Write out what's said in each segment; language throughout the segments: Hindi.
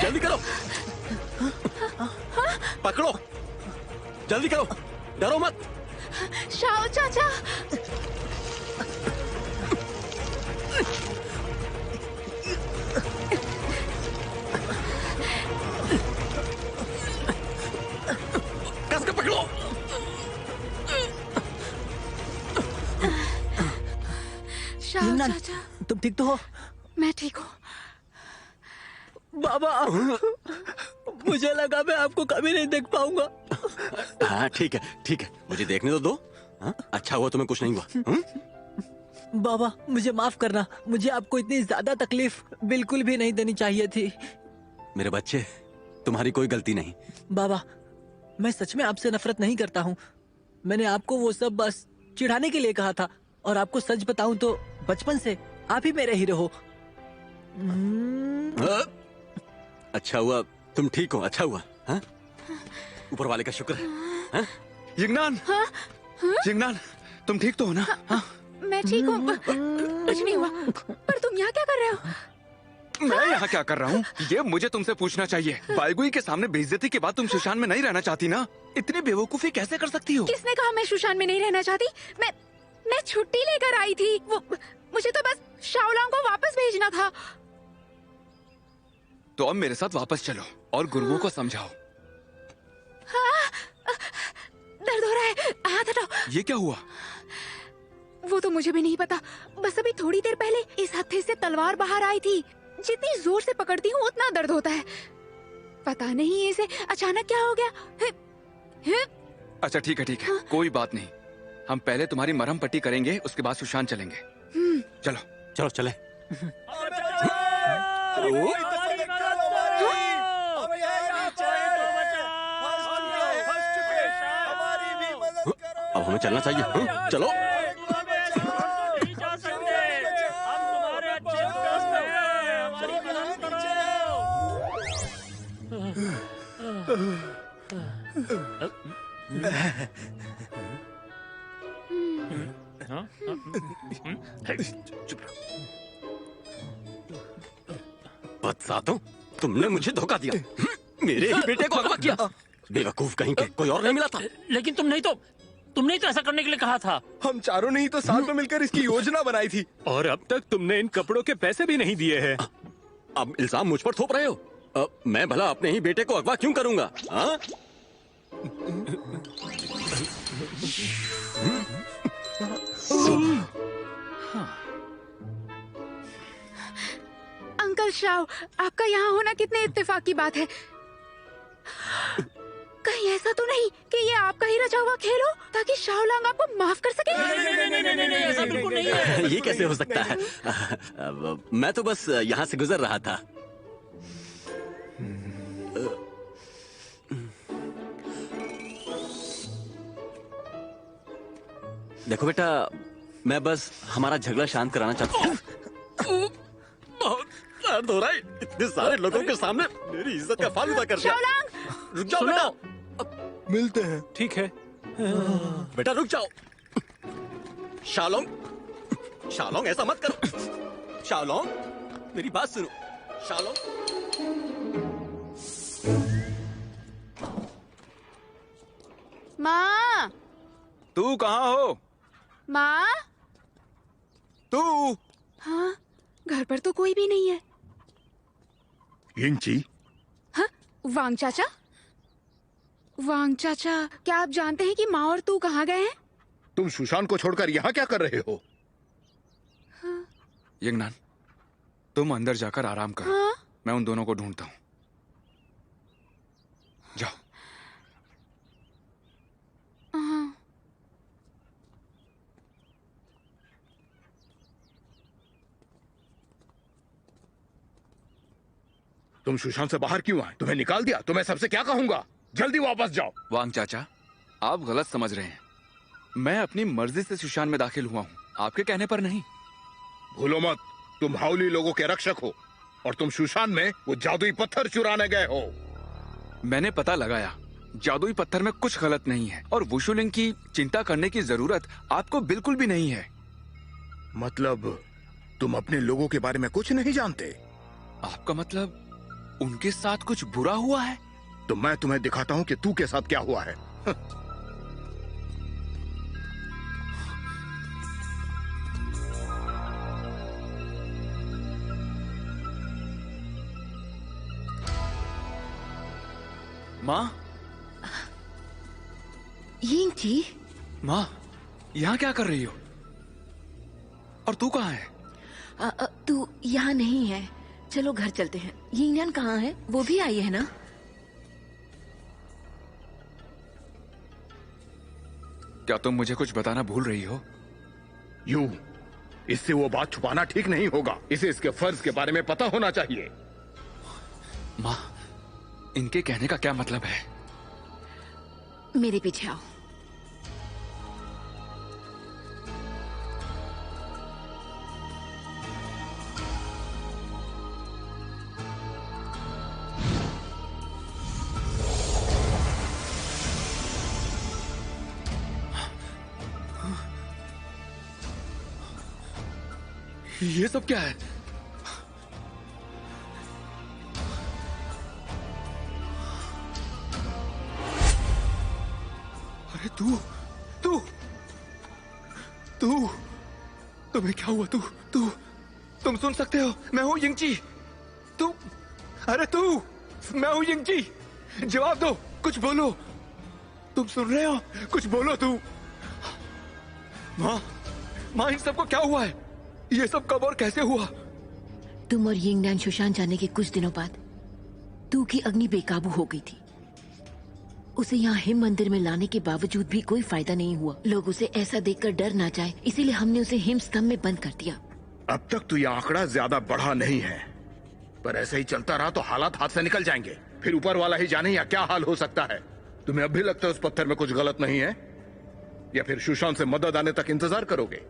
जल्दी करो, पकड़ो, जल्दी करो, डरो मत। शाओ चाचा। कस के पकड़ो। शाओ चाचा, तुम ठीक तो हो? मैं ठीक हूँ। बाबा, मुझे लगा मैं आपको कभी नहीं देख पाऊंगा। हाँ ठीक है, ठीक है, मुझे देखने तो दो। हाँ? अच्छा हुआ तुम्हें कुछ नहीं हुआ। बाबा मुझे माफ करना, मुझे आपको इतनी ज्यादा तकलीफ बिल्कुल भी नहीं देनी चाहिए थी। मेरे बच्चे, तुम्हारी कोई गलती नहीं। बाबा मैं सच में आपसे नफरत नहीं करता हूँ। मैंने आपको वो सब बस चिढ़ाने के लिए कहा था, और आपको सच बताऊं तो बचपन से आप ही मेरे हीरो हो। अच्छा हुआ तुम ठीक हो, अच्छा हुआ। हाँ? ऊपर वाले का शुक्र है। हाँ? यिंगनान, यिंगनान, तुम ठीक तो हो ना? हाँ? मैं ठीक हूँ, कुछ नहीं हुआ। पर तुम यहाँ क्या कर रहे हो? मैं यहाँ क्या कर रहा हूँ ये मुझे तुमसे पूछना चाहिए। बालगुई के सामने बेइज्जती के बाद तुम सुशान में नहीं रहना चाहती ना? इतनी बेवकूफी कैसे कर सकती हो? किसने कहा मैं सुशान में नहीं रहना चाहती? मैं छुट्टी लेकर आई थी। मुझे तो बस शाओलांग को वापस भेजना था। तो अब मेरे साथ वापस चलो और गुरुओं को समझाओ। दर्द हो रहा है, हाथ हटाओ। ये क्या हुआ? वो तो मुझे भी नहीं पता, बस अभी थोड़ी देर पहले इस हत्थे से तलवार बाहर आई थी। जितनी जोर से पकड़ती हूँ उतना दर्द होता है। पता नहीं इसे अचानक क्या हो गया। अच्छा ठीक है, ठीक है, कोई बात नहीं। हम पहले तुम्हारी मरहम पट्टी करेंगे, उसके बाद सुशान चलेंगे। चलो चलो चले। अब हमें चलना चाहिए। चलो। बदसातों, तुमने मुझे धोखा दिया। मेरे ही बेटे को अगवा किया। बेवकूफ कहीं के, कोई और नहीं मिला था। लेकिन तुमने तो ऐसा करने के लिए कहा था। हम चारों ने ही तो साथ में मिलकर इसकी योजना बनाई थी। और अब तक तुमने इन कपड़ों के पैसे भी नहीं दिए हैं। अब इल्जाम मुझ पर थोप रहे हो? मैं भला अपने ही बेटे को अगवा क्यों करूंगा? हाँ? अंकल शाओ, आपका यहाँ होना कितने इत्तेफाक की बात है। कहीं ऐसा तो नहीं कि ये आपका ही रचा हुआ खेल हो ताकि शाओलांग आपको माफ कर सके? नहीं, ऐसा बिल्कुल नहीं है। ये कैसे हो सकता है? मैं तो बस यहाँ से गुजर रहा था। देखो बेटा, मैं बस हमारा झगड़ा शांत कराना चाहता हूँ। बहुत दर्द हो रहा है, इतने सारे लोगों के सामने मेरी इज्जत का फालूदा कर दिया। रुक जाओ बेटा, मिलते हैं। ठीक है बेटा रुक जाओ। शाओलोंग, शाओलोंग ऐसा मत करो। शाओलोंग मेरी बात सुनो। शाओलोंग, माँ, तू कहाँ हो? माँ। तू? हाँ, घर पर तो कोई भी नहीं है। यिंगची, हाँ, वांग चाचा। वांग चाचा, क्या आप जानते हैं कि माँ और तू कहाँ गए हैं? तुम सुशान को छोड़कर यहाँ क्या कर रहे हो? हाँ। यिंगनान, तुम अंदर जाकर आराम करो। हाँ? मैं उन दोनों को ढूंढता हूँ। जाओ। हाँ। तुम सुशांत से बाहर क्यों आए? तुम्हें निकाल दिया तो मैं सबसे क्या कहूंगा? जल्दी वापस जाओ। वांग चाचा, आप गलत समझ रहे हैं। मैं अपनी मर्जी से सुशान में दाखिल हुआ हूँ, आपके कहने पर नहीं। भूलो मत, तुम हाउली लोगों के रक्षक हो और तुम सुशान में वो जादुई पत्थर चुराने गए हो। मैंने पता लगाया, जादुई पत्थर में कुछ गलत नहीं है और वुशुलिंग की चिंता करने की जरूरत आपको बिल्कुल भी नहीं है। मतलब तुम अपने लोगों के बारे में कुछ नहीं जानते? आपका मतलब उनके साथ कुछ बुरा हुआ है? तो मैं तुम्हें दिखाता हूं कि तू के साथ क्या हुआ है। माँ, यिंग जी, माँ, यहाँ क्या कर रही हो? और तू कहाँ है? तू यहाँ नहीं है। चलो घर चलते हैं। यिंगयान कहाँ है? वो भी आई है ना? क्या तुम मुझे कुछ बताना भूल रही हो? यू, इससे वो बात छुपाना ठीक नहीं होगा। इसे इसके फर्ज के बारे में पता होना चाहिए। माँ, इनके कहने का क्या मतलब है? मेरे पीछे आओ। ये सब क्या है? अरे तुम्हें क्या हुआ? तुम सुन सकते हो? मैं हूं यिंगची। मैं हूं यिंगची। जवाब दो, कुछ बोलो। तुम सुन रहे हो? कुछ बोलो तू। माँ, इन सबको क्या हुआ है? ये सब कब और कैसे हुआ? तुम और यिंगयान सुशांत जाने के कुछ दिनों बाद तू की अग्नि बेकाबू हो गई थी। उसे यहाँ हिम मंदिर में लाने के बावजूद भी कोई फायदा नहीं हुआ। लोग उसे ऐसा देखकर डर ना जाए, इसीलिए हमने उसे हिम स्तंभ में बंद कर दिया। अब तक तो यह आंकड़ा ज्यादा बढ़ा नहीं है, पर ऐसे ही चलता रहा तो हालात हाथ से निकल जाएंगे। फिर ऊपर वाला ही जाने या क्या हाल हो सकता है। तुम्हें अब भी लगता है उस पत्थर में कुछ गलत नहीं है, या फिर सुशांत से मदद आने तक इंतजार करोगे?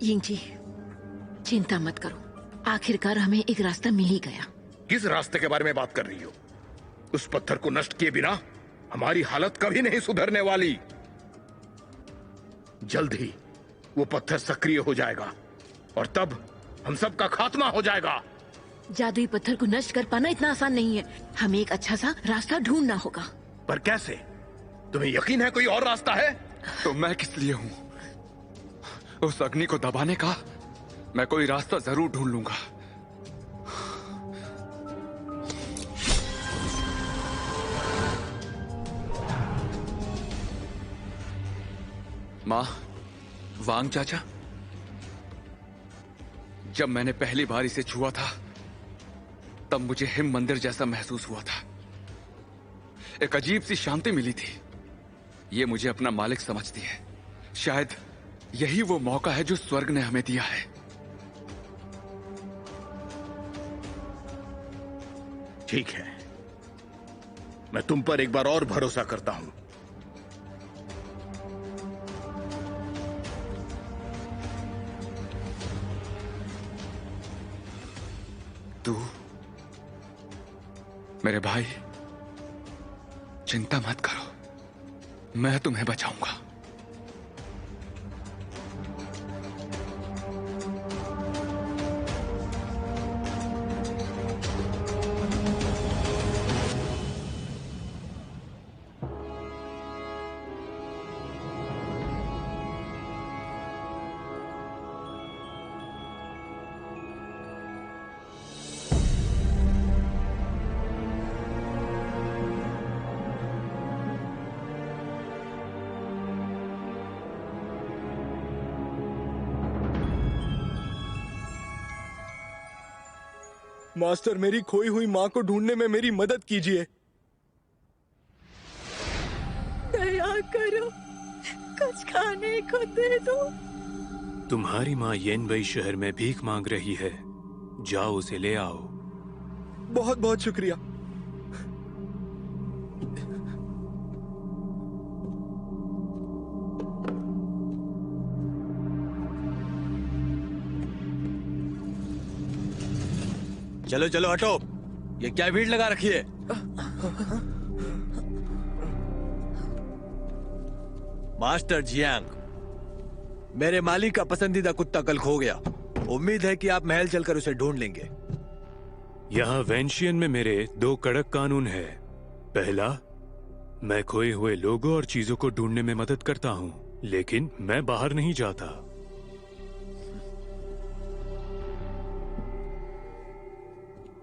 यिंग जी, चिंता मत करो, आखिरकार हमें एक रास्ता मिल ही गया। किस रास्ते के बारे में बात कर रही हो? उस पत्थर को नष्ट किए बिना हमारी हालत कभी नहीं सुधरने वाली। जल्द ही वो पत्थर सक्रिय हो जाएगा और तब हम सबका खात्मा हो जाएगा। जादुई पत्थर को नष्ट कर पाना इतना आसान नहीं है। हमें एक अच्छा सा रास्ता ढूंढना होगा। पर कैसे? तुम्हें यकीन है कोई और रास्ता है? तो मैं किस लिए हूं? उस अग्नि को दबाने का मैं कोई रास्ता जरूर ढूंढ लूंगा। माँ, वांग चाचा, जब मैंने पहली बार इसे छुआ था तब मुझे हिम मंदिर जैसा महसूस हुआ था। एक अजीब सी शांति मिली थी। ये मुझे अपना मालिक समझती है। शायद यही वो मौका है जो स्वर्ग ने हमें दिया है। ठीक है, मैं तुम पर एक बार और भरोसा करता हूं। तू मेरे भाई, चिंता मत करो, मैं तुम्हें बचाऊंगा। मास्टर, मेरी खोई हुई माँ को ढूंढने में मेरी मदद कीजिए। दया करो, कुछ खाने को दे दो। तुम्हारी माँ येनबई शहर में भीख मांग रही है, जाओ उसे ले आओ। बहुत बहुत शुक्रिया। चलो चलो हटो, ये क्या भीड़ लगा रखी है? मास्टर जियांग, मेरे मालिक का पसंदीदा कुत्ता कल खो गया। उम्मीद है कि आप महल चलकर उसे ढूंढ लेंगे। यहाँ वेंशियन में मेरे 2 कड़क कानून है। पहला, मैं खोए हुए लोगों और चीजों को ढूंढने में मदद करता हूँ, लेकिन मैं बाहर नहीं जाता।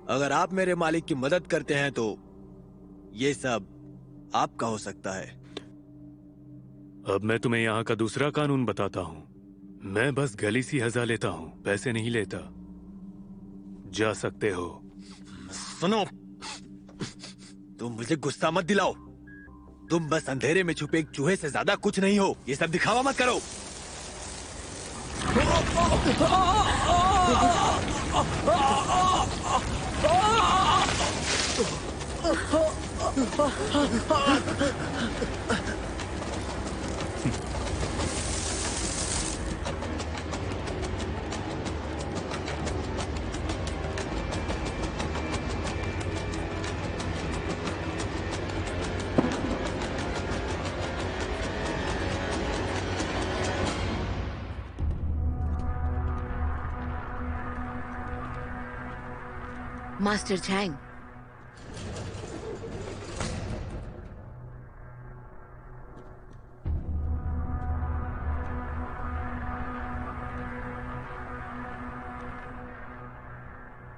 अगर आप मेरे मालिक की मदद करते हैं तो ये सब आपका हो सकता है। अब मैं तुम्हें यहाँ का दूसरा कानून बताता हूँ। मैं बस गली सी हजा लेता हूँ, पैसे नहीं लेता। जा सकते हो। सुनो, तुम मुझे गुस्सा मत दिलाओ। तुम बस अंधेरे में छुपे एक चूहे से ज्यादा कुछ नहीं हो। ये सब दिखावा मत करो। मास्टर झैंग,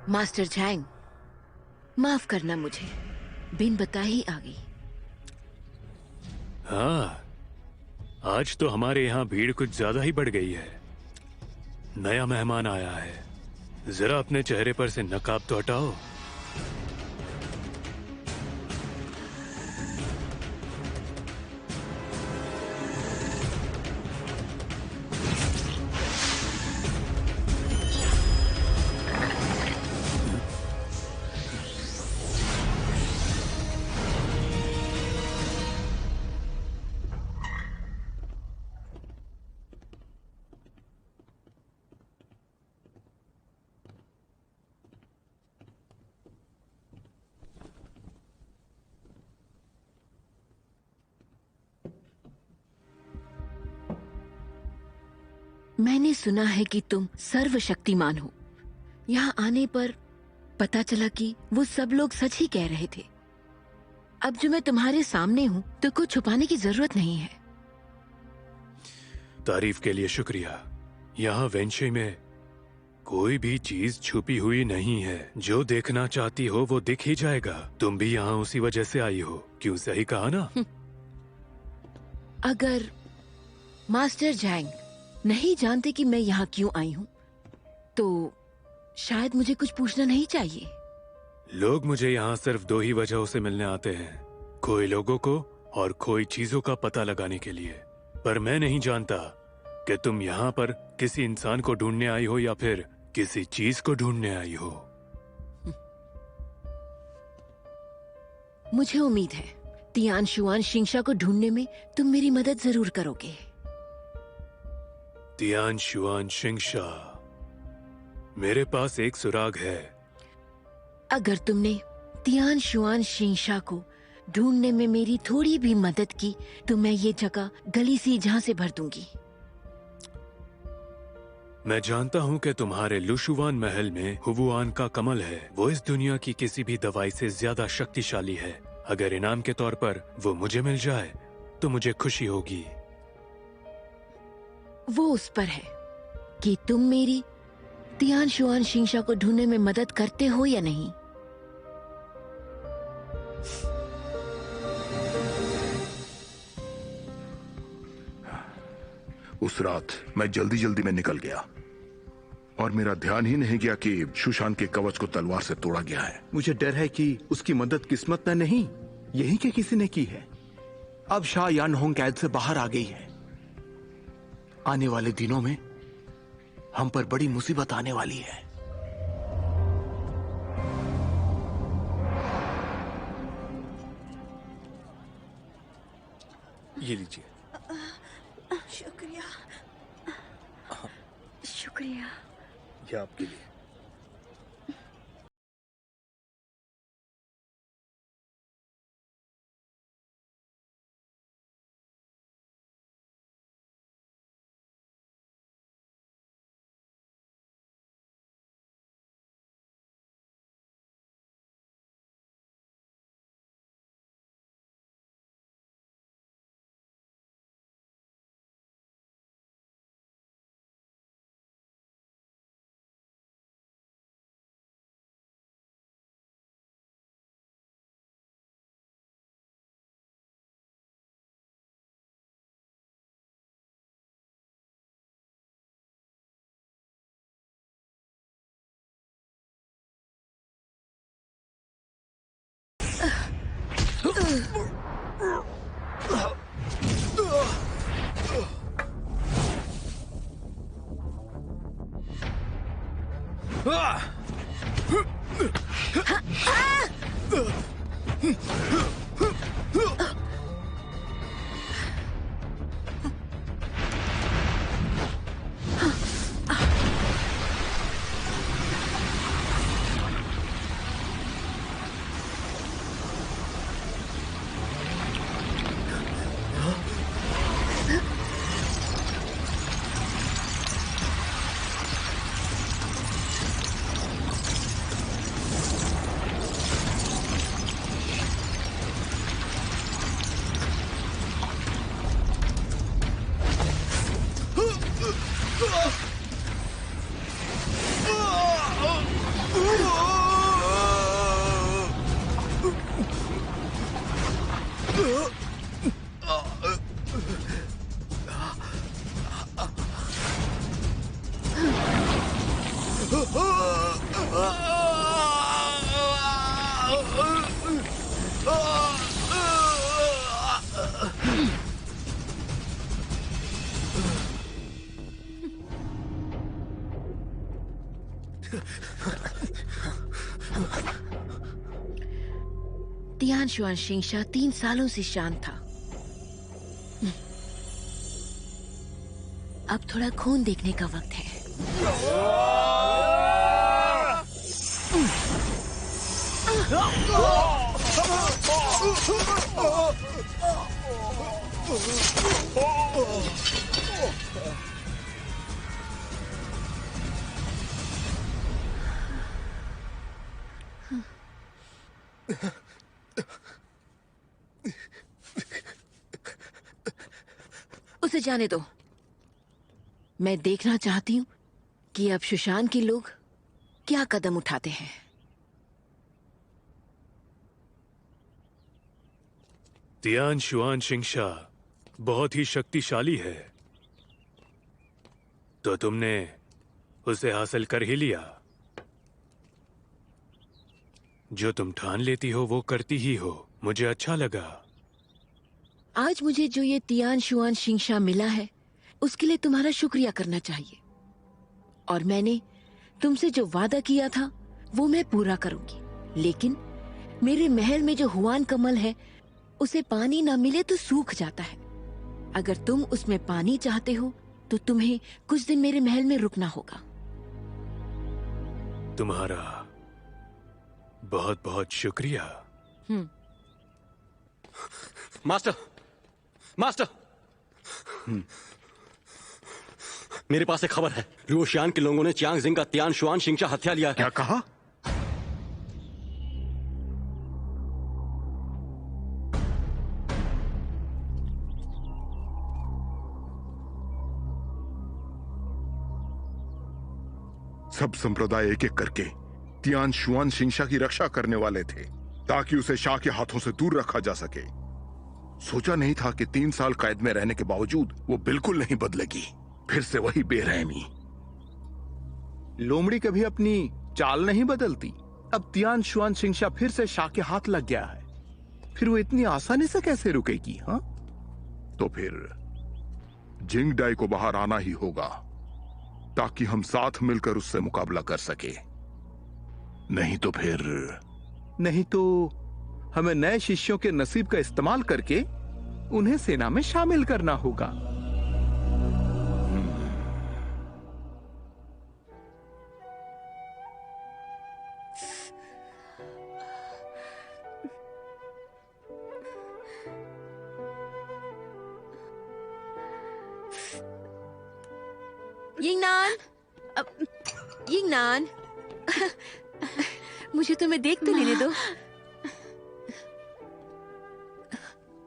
मास्टर झैंग, माफ करना, मुझे बिन बताए ही आ गई। हाँ, आज तो हमारे यहाँ भीड़ कुछ ज्यादा ही बढ़ गई है। नया मेहमान आया है। जरा अपने चेहरे पर से नकाब तो हटाओ। मैंने सुना है कि तुम सर्वशक्तिमान हो। यहाँ आने पर पता चला कि वो सब लोग सच ही कह रहे थे। अब जो मैं तुम्हारे सामने हूँ तो कुछ छुपाने की जरूरत नहीं है। तारीफ के लिए शुक्रिया। यहाँ वेंशे में कोई भी चीज छुपी हुई नहीं है। जो देखना चाहती हो वो दिख ही जाएगा। तुम भी यहाँ उसी वजह से आई हो, क्यों? सही कहा ना? अगर मास्टर जैंग नहीं जानते कि मैं यहाँ क्यों आई हूँ तो शायद मुझे कुछ पूछना नहीं चाहिए। लोग मुझे यहाँ सिर्फ 2 ही वजहों से मिलने आते हैं, खोए लोगों को और खोई चीजों का पता लगाने के लिए। पर मैं नहीं जानता कि तुम यहाँ पर किसी इंसान को ढूंढने आई हो या फिर किसी चीज को ढूंढने आई हो। मुझे उम्मीद है तियान शुआन शिंगशा को ढूंढने में तुम मेरी मदद जरूर करोगे। तियान शुआन शिंगशा, मेरे पास एक सुराग है। अगर तुमने तियान शुआन शिंगशा को ढूंढने में मेरी थोड़ी भी मदद की तो मैं ये जगह गली सी जहां से भर दूंगी। मैं जानता हूँ कि तुम्हारे लुशुवान महल में हुवुआन का कमल है। वो इस दुनिया की किसी भी दवाई से ज्यादा शक्तिशाली है। अगर इनाम के तौर पर वो मुझे मिल जाए तो मुझे खुशी होगी। वो उस पर है कि तुम मेरी तियान शुआन शिंगशा को ढूंढने में मदद करते हो या नहीं। उस रात मैं जल्दी जल्दी में निकल गया और मेरा ध्यान ही नहीं गया कि सुशांत के कवच को तलवार से तोड़ा गया है। मुझे डर है कि उसकी मदद किस्मत में नहीं, यही के किसी ने की है। अब शाह यान होंग कैद से बाहर आ गई है। आने वाले दिनों में हम पर बड़ी मुसीबत आने वाली है। ये लीजिए। शुक्रिया। शुक्रिया। ये आपके लिए। तियान शुआन शिंगशा 3 सालों से शांत था। अब थोड़ा खून देखने का वक्त है। उसे जाने दो। मैं देखना चाहती हूँ कि अब शुशान के लोग क्या कदम उठाते हैं। तियान शुआन शिंगशा बहुत ही शक्तिशाली है, तो तुमने उसे हासिल कर ही लिया। जो तुम ठान लेती हो वो करती ही हो। मुझे अच्छा लगा। आज मुझे जो ये तियान शुआन शिंगशा मिला है उसके लिए तुम्हारा शुक्रिया करना चाहिए, और मैंने तुमसे जो वादा किया था वो मैं पूरा करूंगी। लेकिन मेरे महल में जो हुआन कमल है उसे पानी ना मिले तो सूख जाता है। अगर तुम उसमें पानी चाहते हो तो तुम्हें कुछ दिन मेरे महल में रुकना होगा। तुम्हारा बहुत बहुत शुक्रिया। मास्टर, मास्टर, मेरे पास एक खबर है। लुओशियान के लोगों ने चियांग जिंग का तियान शुआन शिंगशा हत्या लिया है। क्या कहा? सब संप्रदाय एक एक करके तियान शुआन शिंगशा की रक्षा करने वाले थे ताकि उसे शाह के हाथों से दूर रखा जा सके। सोचा नहीं था कि 3 साल कैद में रहने के बावजूद वो बिल्कुल नहीं बदलेगी। फिर से वही बेरहमी। लोमड़ी कभी अपनी चाल नहीं बदलती। अब तियान शुआन शिंगशा फिर से शाह के हाथ लग गया है, फिर वो इतनी आसानी से कैसे रुकेगी? हाँ, तो फिर जिंग डाई को बाहर आना ही होगा ताकि हम साथ मिलकर उससे मुकाबला कर सके। नहीं तो हमें नए शिष्यों के नसीब का इस्तेमाल करके उन्हें सेना में शामिल करना होगा। यिंगनान, यिंगनान, मुझे तुम्हें देख तो लेने दो।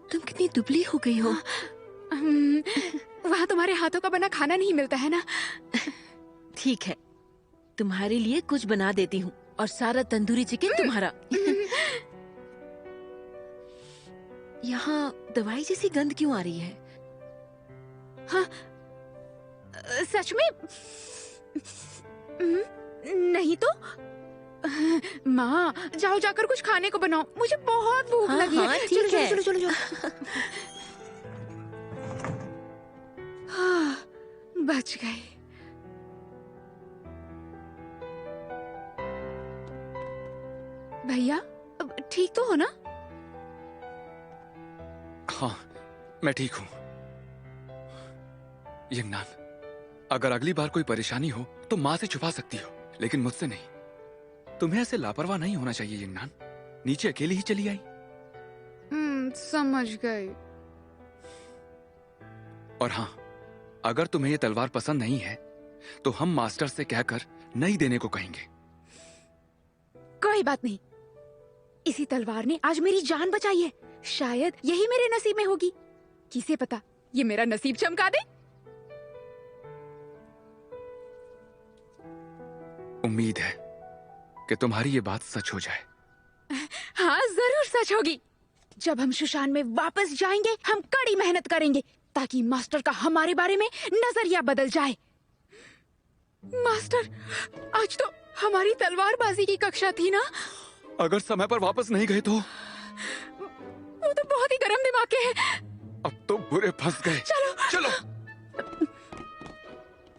तुम कितनी दुबली हो गई हो। वहाँ तुम्हारे हाथों का बना खाना नहीं मिलता है ना? ठीक है, तुम्हारे लिए कुछ बना देती हूँ, और सारा तंदूरी चिकन तुम्हारा। यहाँ दवाई जैसी गंध क्यों आ रही है? हाँ, सच में? नहीं तो माँ जाओ जाकर कुछ खाने को बनाओ, मुझे बहुत भूख हाँ, लगी हाँ, है। ठीक चलो, है। चलो चलो चलो हाँ, बच गए। भैया अब ठीक तो हो ना? हाँ, मैं ठीक हूं। यंगनान, अगर अगली बार कोई परेशानी हो तो माँ से छुपा सकती हो, लेकिन मुझसे नहीं। तुम्हें ऐसे लापरवाह नहीं होना चाहिए यंगनान। नीचे अकेली ही चली आई। समझ गई। और हाँ, अगर तुम्हें ये तलवार पसंद नहीं है तो हम मास्टर से कहकर नहीं देने को कहेंगे। कोई बात नहीं, इसी तलवार ने आज मेरी जान बचाई है। शायद यही मेरे नसीब में होगी। किसे पता, ये मेरा नसीब चमका दे। उम्मीद है कि तुम्हारी ये बात सच हो जाए। हाँ जरूर सच होगी। जब हम शुशान में वापस जाएंगे, हम कड़ी मेहनत करेंगे ताकि मास्टर का हमारे बारे में नजरिया बदल जाए। मास्टर, आज तो हमारी तलवारबाजी की कक्षा थी ना? अगर समय पर वापस नहीं गए तो? वो तो बहुत ही गर्म दिमाग के हैं। अब तो बुरे फंस गए। चलो चलो।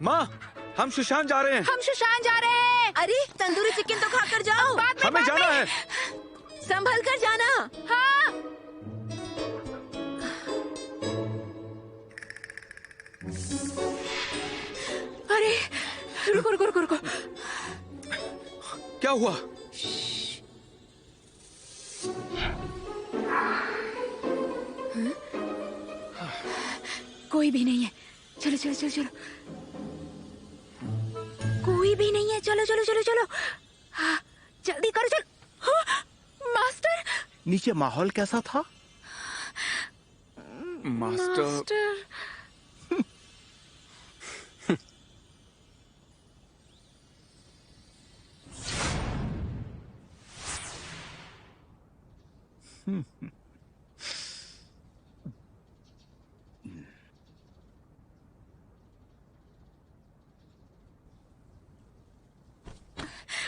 माँ, हम सुशांत जा रहे हैं। हम शुशान जा रहे हैं। अरे तंदूरी चिकन तो खाकर जाओ। बाद में, हमें बाद जाना में। है। संभल कर जाना। हाँ। अरे रुको रुको रुको रुको। क्या हुआ? कोई भी नहीं है। चलो चलो चलो चलो। कोई भी नहीं है। चलो चलो चलो चलो। हाँ, जल्दी करो चलो। हाँ, मास्टर। नीचे माहौल कैसा था? मास्टर।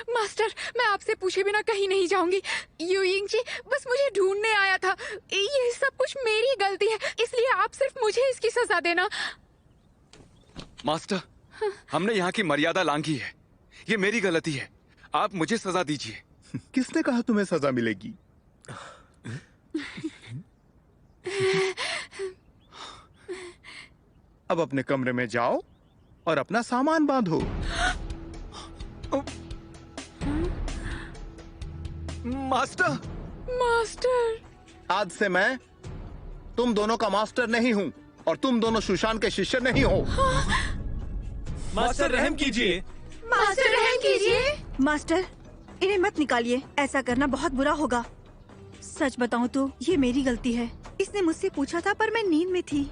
मास्टर, मैं आपसे पूछे बिना कहीं नहीं जाऊंगी। यूइंग जी बस मुझे ढूंढने आया था। ये सब कुछ मेरी गलती है, इसलिए आप सिर्फ मुझे इसकी सजा देना। मास्टर, हमने यहाँ की मर्यादा लांघी है। ये मेरी गलती है। आप मुझे सजा दीजिए। किसने कहा तुम्हें सजा मिलेगी? अब अपने कमरे में जाओ और अपना सामान बांधो। मास्टर। मास्टर, आज से मैं तुम दोनों का मास्टर नहीं हूँ और तुम दोनों सुशांत के शिष्य नहीं हो। मास्टर रहम कीजिए। मास्टर रहम कीजिए। मास्टर, इन्हें मत निकालिए, ऐसा करना बहुत बुरा होगा। सच बताऊं तो ये मेरी गलती है। इसने मुझसे पूछा था पर मैं नींद में थी।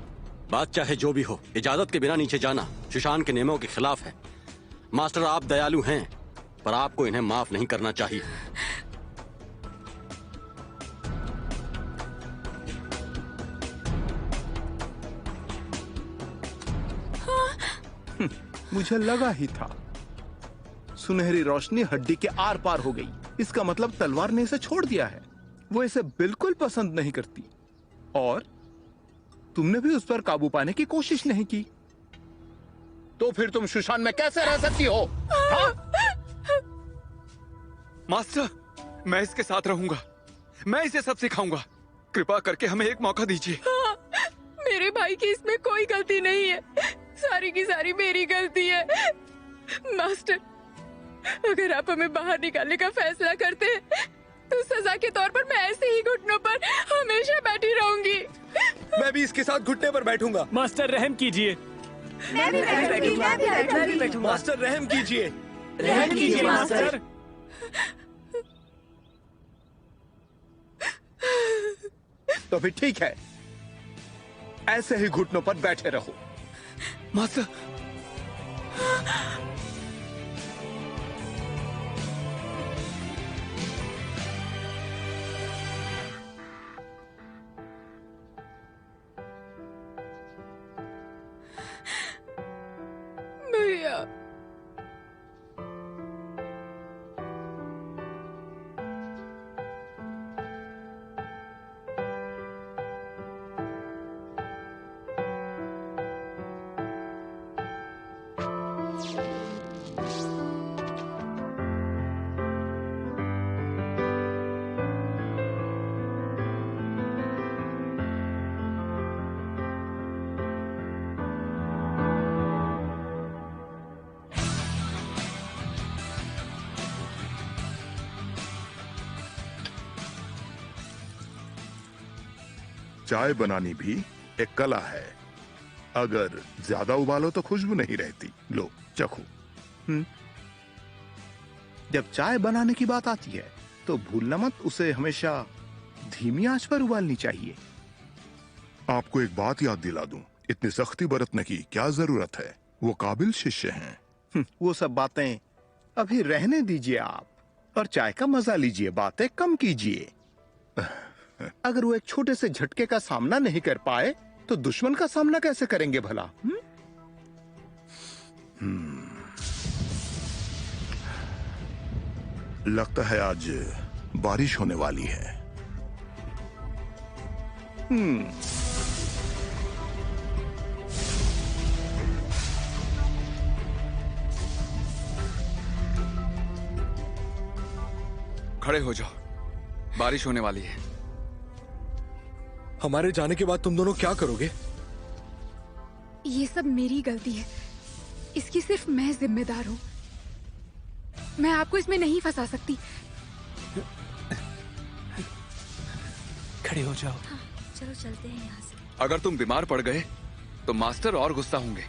बात चाहे जो भी हो, इजाजत के बिना नीचे जाना शुशान के नियमों के खिलाफ है। मास्टर, आप दयालु हैं, पर आपको इन्हें माफ नहीं करना चाहिए। मुझे लगा ही था। सुनहरी रोशनी हड्डी के आर पार हो गई। इसका मतलब तलवार ने इसे छोड़ दिया है। वो इसे बिल्कुल पसंद नहीं करती और तुमने भी उस पर काबू पाने की कोशिश नहीं की। तो फिर तुम सुशांत में कैसे रह सकती हो? हाँ? मास्टर, मैं इसके साथ रहूंगा। मैं इसे सब सिखाऊंगा। कृपा करके हमें एक मौका दीजिए। हाँ, मेरे भाई की इसमें कोई गलती नहीं है। सारी की सारी मेरी गलती है। मास्टर, अगर आप हमें बाहर निकालने का फैसला करते हैं तो सजा के तौर पर मैं ऐसे ही घुटनों पर हमेशा बैठी रहूंगी। मैं भी इसके साथ घुटने पर बैठूंगा। मास्टर रहम कीजिए। मैं भी बैठूंगी। मास्टर रहम कीजिए। रहम कीजिए मास्टर। तो फिर ठीक है, ऐसे ही घुटनों पर बैठे रहो। मास्टर। भैया, चाय बनानी भी एक कला है। अगर ज्यादा उबालो तो खुशबू नहीं रहती। लो चखो। जब चाय बनाने की बात आती है तो भूलना मत, उसे हमेशा धीमी आंच पर उबालनी चाहिए। आपको एक बात याद दिला दूं, इतनी सख्ती बरतने की क्या जरूरत है? वो काबिल शिष्य हैं। वो सब बातें अभी रहने दीजिए आप, और चाय का मजा लीजिए, बातें कम कीजिए। अगर वो एक छोटे से झटके का सामना नहीं कर पाए तो दुश्मन का सामना कैसे करेंगे भला? लगता है आज बारिश होने वाली है। खड़े हो जाओ, बारिश होने वाली है। हमारे जाने के बाद तुम दोनों क्या करोगे? ये सब मेरी गलती है, इसकी सिर्फ मैं जिम्मेदार हूँ। मैं आपको इसमें नहीं फंसा सकती। खड़े हो जाओ। हाँ, चलो चलते हैं यहाँ से। अगर तुम बीमार पड़ गए तो मास्टर और गुस्सा होंगे,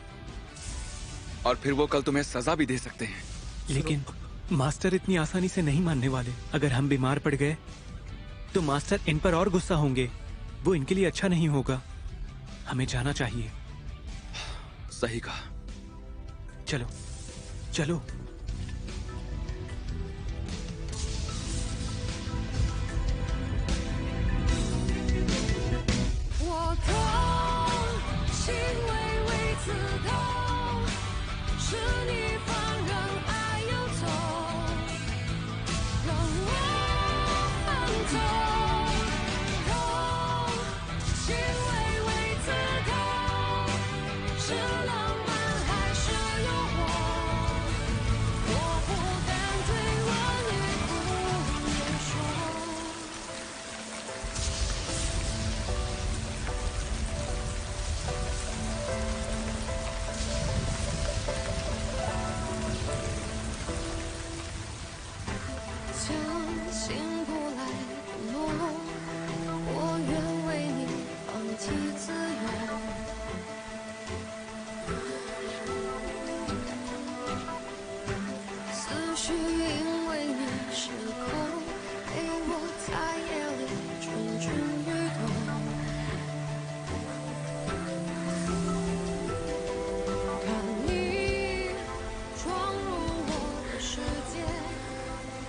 और फिर वो कल तुम्हें सजा भी दे सकते हैं। लेकिन मास्टर इतनी आसानी से नहीं मानने वाले। अगर हम बीमार पड़ गए तो मास्टर इन पर और गुस्सा होंगे। वो इनके लिए अच्छा नहीं होगा। हमें जाना चाहिए। सही कहा। चलो चलो।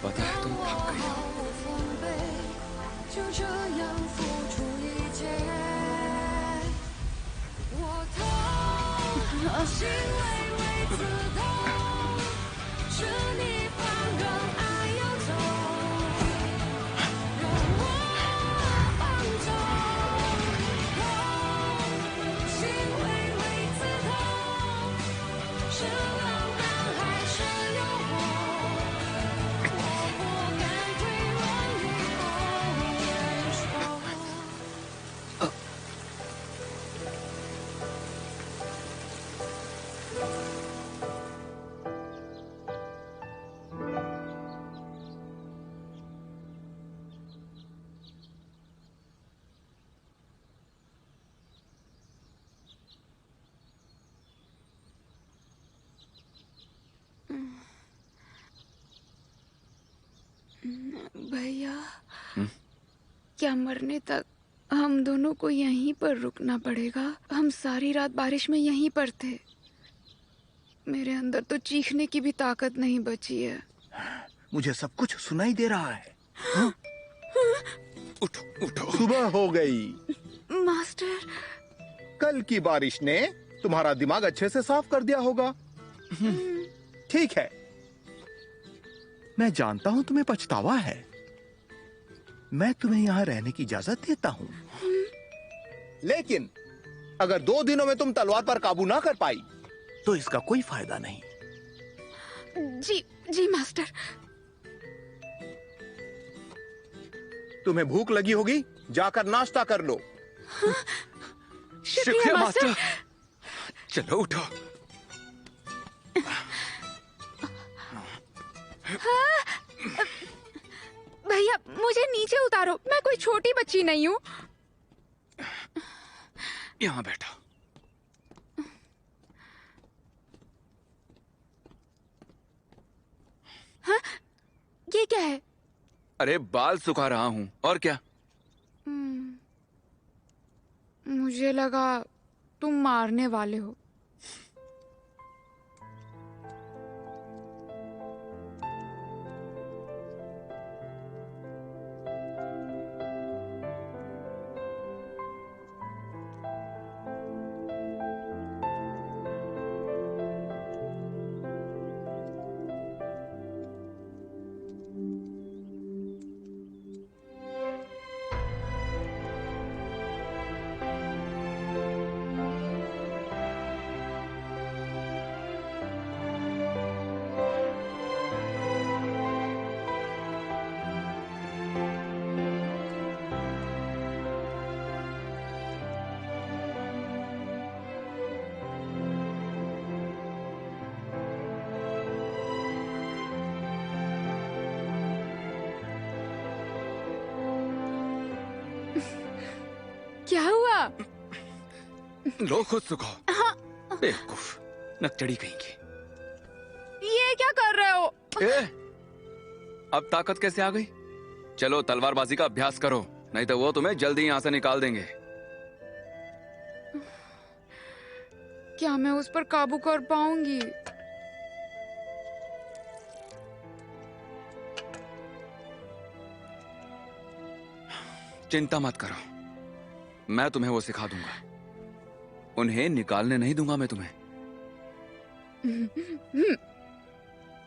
पता है तुम थक गई हो। भैया, क्या मरने तक हम दोनों को यहीं पर रुकना पड़ेगा? हम सारी रात बारिश में यहीं पर थे। मेरे अंदर तो चीखने की भी ताकत नहीं बची है। मुझे सब कुछ सुनाई दे रहा है। उठो उठो। सुबह हो गई। मास्टर, कल की बारिश ने तुम्हारा दिमाग अच्छे से साफ कर दिया होगा। ठीक है, मैं जानता हूं तुम्हें पछतावा है। मैं तुम्हें यहां रहने की इजाजत देता हूं, लेकिन अगर 2 दिनों में तुम तलवार पर काबू ना कर पाई तो इसका कोई फायदा नहीं। जी जी मास्टर। तुम्हें भूख लगी होगी, जाकर नाश्ता कर लो। शुक्रिया मास्टर। चलो उठो। भैया, मुझे नीचे उतारो, मैं कोई छोटी बच्ची नहीं हूँ। यहाँ बैठा। हाँ? ये क्या है? अरे बाल सुखा रहा हूँ, और क्या? मुझे लगा तुम मारने वाले हो। क्या हुआ? लो खुद सुखाओ। हाँ। बेवकूफ, नकचड़ी कहीं की। ये क्या कर रहे हो? अब ताकत कैसे आ गई? चलो तलवारबाजी का अभ्यास करो, नहीं तो वो तुम्हें जल्दी यहाँ से निकाल देंगे। क्या मैं उस पर काबू कर पाऊंगी? चिंता मत करो, मैं तुम्हें वो सिखा दूंगा। उन्हें निकालने नहीं दूंगा मैं तुम्हें।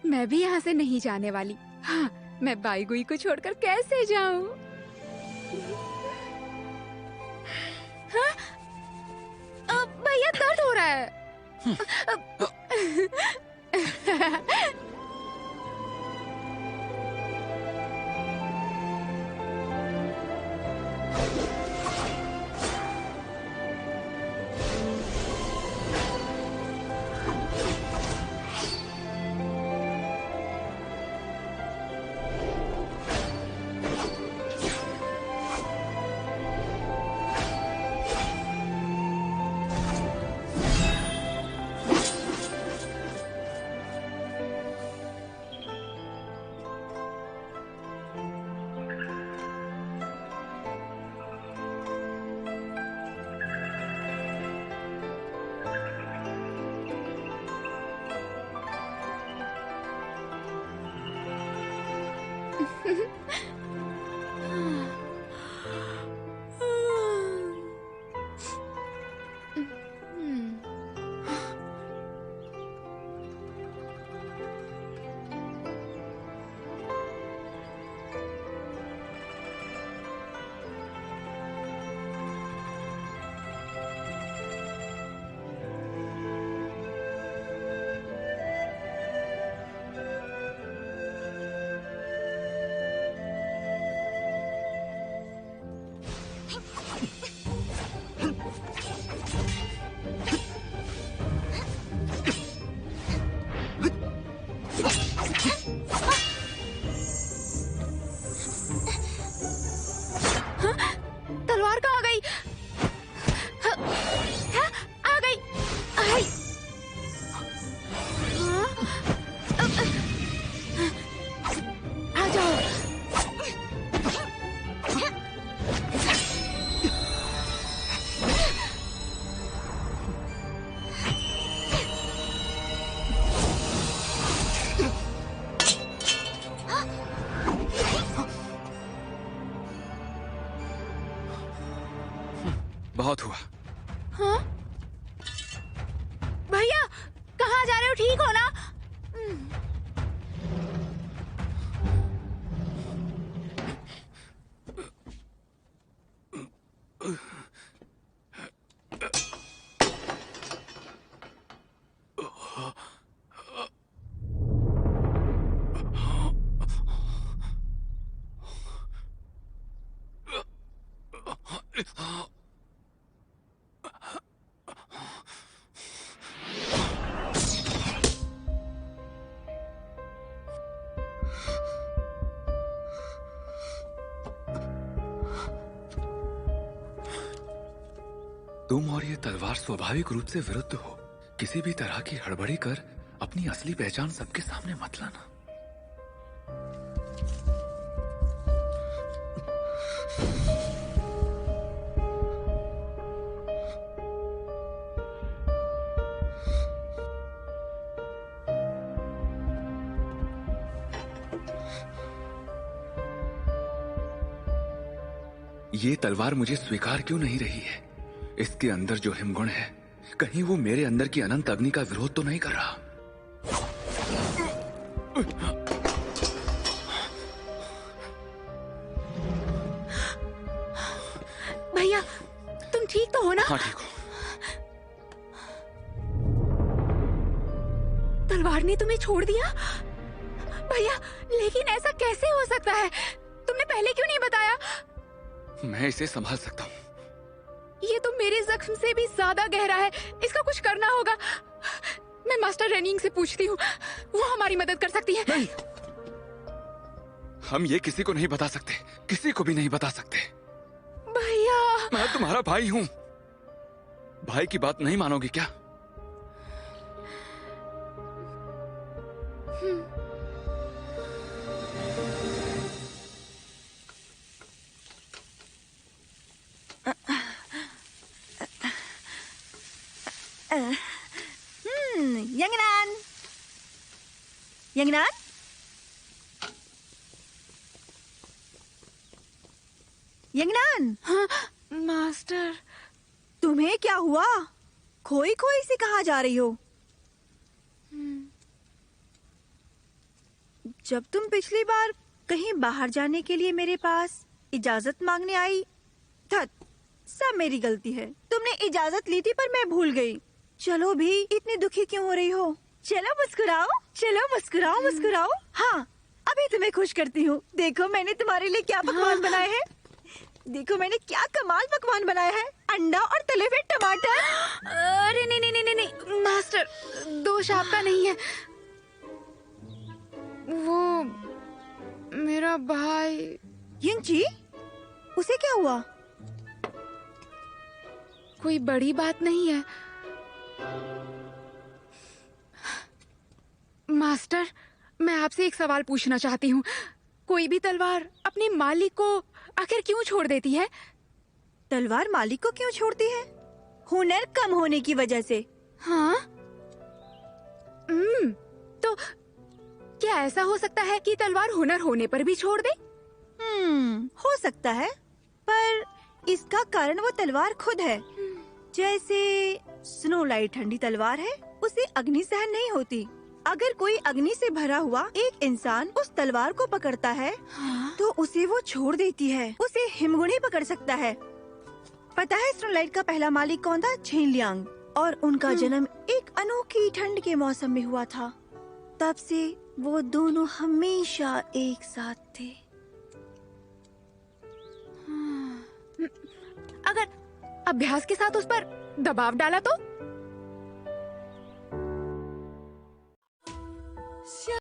मैं भी यहाँ से नहीं जाने वाली। हाँ, मैं बाईगुई को छोड़कर कैसे जाऊं? हाँ? भैया दर्द हो रहा है। तलवार कहाँ गई? आ गई। आई। आ जाओ। बहुत हुआ। हाँ? भैया कहाँ जा रहे हो? ठीक हो ना? तुम और ये तलवार स्वाभाविक रूप से विरुद्ध हो। किसी भी तरह की हड़बड़ी कर अपनी असली पहचान सबके सामने मत लाना। ये तलवार मुझे स्वीकार क्यों नहीं रही है? इसके अंदर जो हिमगुण है, कहीं वो मेरे अंदर की अनंत अग्नि का विरोध तो नहीं कर रहा? भैया, तुम ठीक तो हो ना? हाँ, ठीक हूँ। तलवार ने तुम्हें छोड़ दिया? भैया, लेकिन ऐसा कैसे हो सकता है? तुमने पहले क्यों नहीं बताया? मैं इसे संभाल सकता हूँ। ये तो मेरे जख्म से भी ज्यादा गहरा है। इसका कुछ करना होगा। मैं मास्टर रेनिंग से पूछती हूँ, वो हमारी मदद कर सकती है। नहीं, हम ये किसी को नहीं बता सकते, किसी को भी नहीं बता सकते। भैया, मैं तुम्हारा भाई हूँ। भाई की बात नहीं मानोगी क्या? यंगनान, यंगनान, यंगनान। हाँ, मास्टर। तुम्हें क्या हुआ? खोई खोई से कहाँ जा रही हो? जब तुम पिछली बार कहीं बाहर जाने के लिए मेरे पास इजाजत मांगने आई, धत, सब मेरी गलती है। तुमने इजाजत ली थी पर मैं भूल गई। चलो भी, इतनी दुखी क्यों हो रही हो? चलो मुस्कुराओ, चलो मुस्कुराओ, मुस्कुराओ। हाँ, अभी तुम्हें खुश करती हूँ। देखो मैंने तुम्हारे लिए क्या पकवान बनाए हैं। देखो मैंने क्या कमाल पकवान बनाया है। अंडा और तले हुए टमाटर। अरे नहीं नहीं नहीं नहीं मास्टर, दोष आपका नहीं है। वो मेरा भाई। यंगची, उसे क्या हुआ? कोई बड़ी बात नहीं है मास्टर। मैं आपसे एक सवाल पूछना चाहती हूँ। कोई भी तलवार अपने मालिक को आखिर क्यों छोड़ देती है? तलवार मालिक को क्यों छोड़ती है? हुनर कम होने की वजह से। हाँ? तो क्या ऐसा हो सकता है कि तलवार हुनर होने पर भी छोड़ दे? हो सकता है, पर इसका कारण वो तलवार खुद है। जैसे स्नो लाइट ठंडी तलवार है, उसे अग्नि सहन नहीं होती। अगर कोई अग्नि से भरा हुआ एक इंसान उस तलवार को पकड़ता है, तो उसे वो छोड़ देती है। उसे हिमगुण ही पकड़ सकता है। पता है स्नो लाइट का पहला मालिक कौन था? छेन लियांग। और उनका जन्म एक अनोखी ठंड के मौसम में हुआ था। तब से वो दोनों हमेशा एक साथ थे। अगर अभ्यास के साथ उस पर दबाव डाला तो?